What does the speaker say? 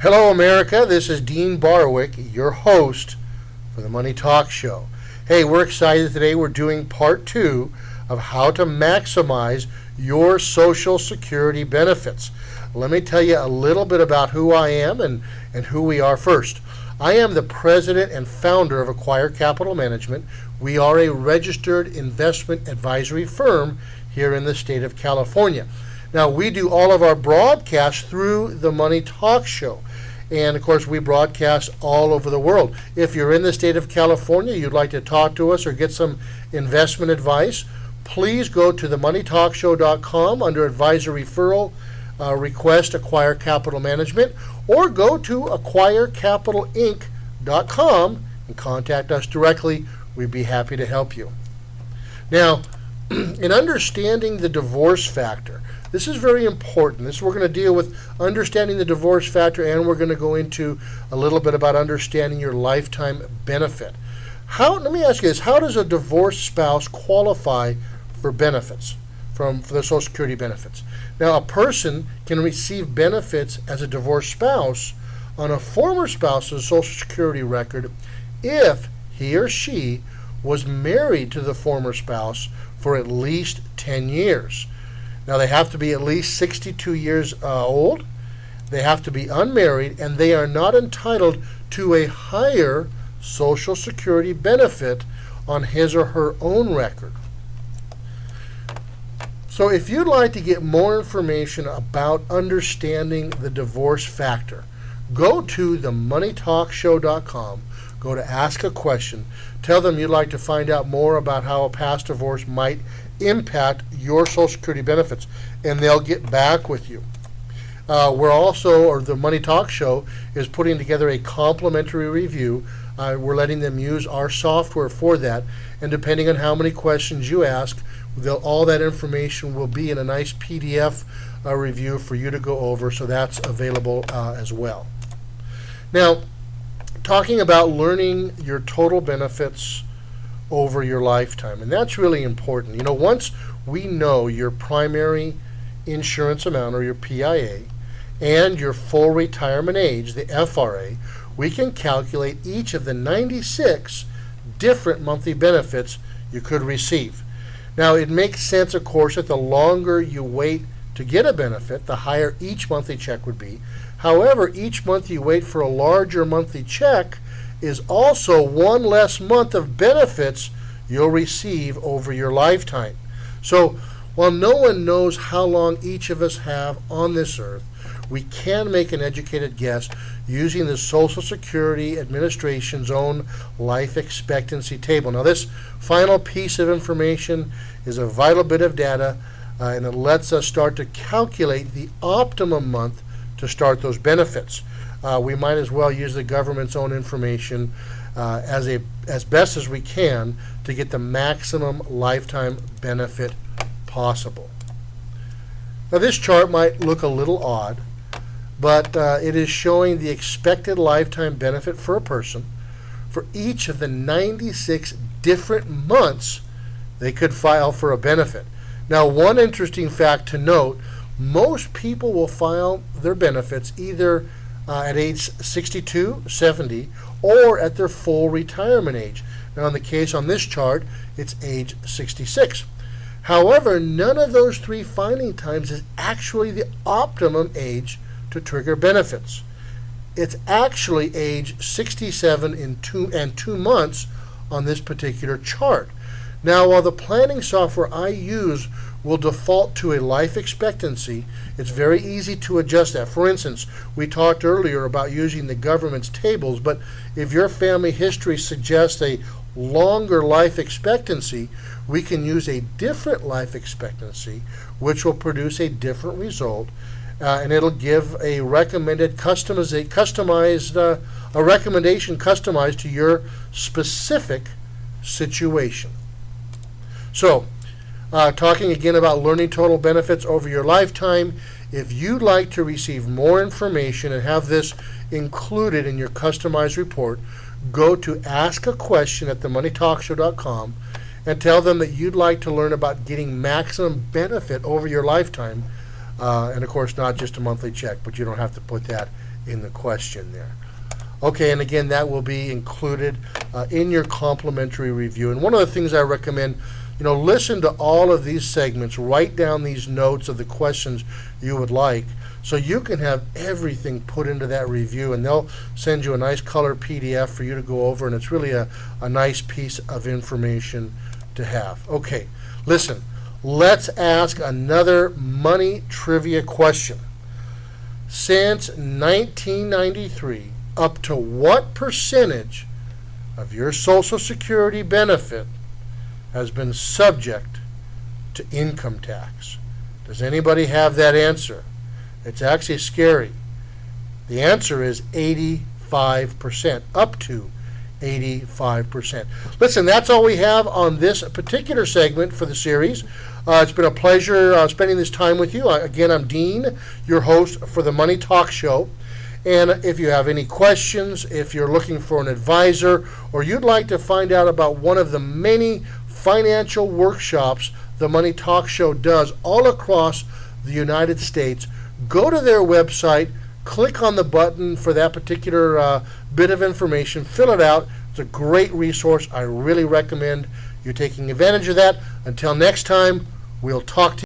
Hello, America. This is Dean Barwick, your host for the Money Talk Show. Hey, we're excited today. We're doing part 2 of how to maximize your Social Security benefits. Let me tell you a little bit about who I am and who we are first. I am the president and founder of Acquire Capital Management. We are a registered investment advisory firm here in the state of California. Now, we do all of our broadcasts through the Money Talk Show. And, of course, we broadcast all over the world. If you're in the state of California, you'd like to talk to us or get some investment advice, please go to themoneytalkshow.com under Advisor Referral, request Acquire Capital Management, or go to acquirecapitalinc.com and contact us directly. We'd be happy to help you. Now, in understanding the divorce factor, this is very important. We're going to deal with understanding the divorce factor, and we're going to go into a little bit about understanding your lifetime benefit. Let me ask you this. How does a divorced spouse qualify for benefits, for the Social Security benefits? Now, a person can receive benefits as a divorced spouse on a former spouse's Social Security record if he or she was married to the former spouse for at least 10 years. Now, they have to be at least 62 years old, they have to be unmarried, and they are not entitled to a higher Social Security benefit on his or her own record. So if you'd like to get more information about understanding the divorce factor, go to themoneytalkshow.com, go to Ask a Question, tell them you'd like to find out more about how a past divorce might impact your Social Security benefits, and they'll get back with you. The Money Talk Show is putting together a complimentary review. We're letting them use our software for that, and depending on how many questions you ask, all that information will be in a nice PDF review for you to go over, so that's available as well. Now, talking about learning your total benefits over your lifetime, and that's really important. Once we know your primary insurance amount, or your PIA, and your full retirement age, the FRA, we can calculate each of the 96 different monthly benefits you could receive. Now, it makes sense, of course, that the longer you wait to get a benefit, the higher each monthly check would be. However, each month you wait for a larger monthly check is also one less month of benefits you'll receive over your lifetime. So, while no one knows how long each of us have on this earth, we can make an educated guess using the Social Security Administration's own life expectancy table. Now, this final piece of information is a vital bit of data, and it lets us start to calculate the optimum month to start those benefits. We might as well use the government's own information as best as we can to get the maximum lifetime benefit possible. Now, this chart might look a little odd, but it is showing the expected lifetime benefit for a person for each of the 96 different months they could file for a benefit. Now, one interesting fact to note, most people will file their benefits either at age 62, 70, or at their full retirement age. Now, in the case on this chart, it's age 66. However, none of those three filing times is actually the optimum age to trigger benefits. It's actually age 67 and 2 months on this particular chart. Now, while the planning software I use will default to a life expectancy, it's very easy to adjust that. For instance, we talked earlier about using the government's tables, but if your family history suggests a longer life expectancy, we can use a different life expectancy, which will produce a different result, and it'll give a recommended recommendation customized to your specific situation. So, talking again about learning total benefits over your lifetime, if you'd like to receive more information and have this included in your customized report, go to Ask a Question at themoneytalkshow.com and tell them that you'd like to learn about getting maximum benefit over your lifetime. And of course, not just a monthly check, but you don't have to put that in the question there. Okay, and again, that will be included in your complimentary review. And one of the things I recommend, listen to all of these segments, write down these notes of the questions you would like, so you can have everything put into that review, and they'll send you a nice color PDF for you to go over, and it's really a nice piece of information to have. Okay, listen, let's ask another money trivia question. Since 1993, up to what percentage of your Social Security benefit has been subject to income tax? Does anybody have that answer? It's actually scary. The answer is 85%, up to 85%. Listen, that's all we have on this particular segment for the series. It's been a pleasure spending this time with you. Again, I'm Dean, your host for the Money Talk Show. And if you have any questions, if you're looking for an advisor, or you'd like to find out about one of the many financial workshops the Money Talk Show does all across the United States, go to their website, click on the button for that particular bit of information, fill it out. It's a great resource. I really recommend you taking advantage of that. Until next time, we'll talk to you.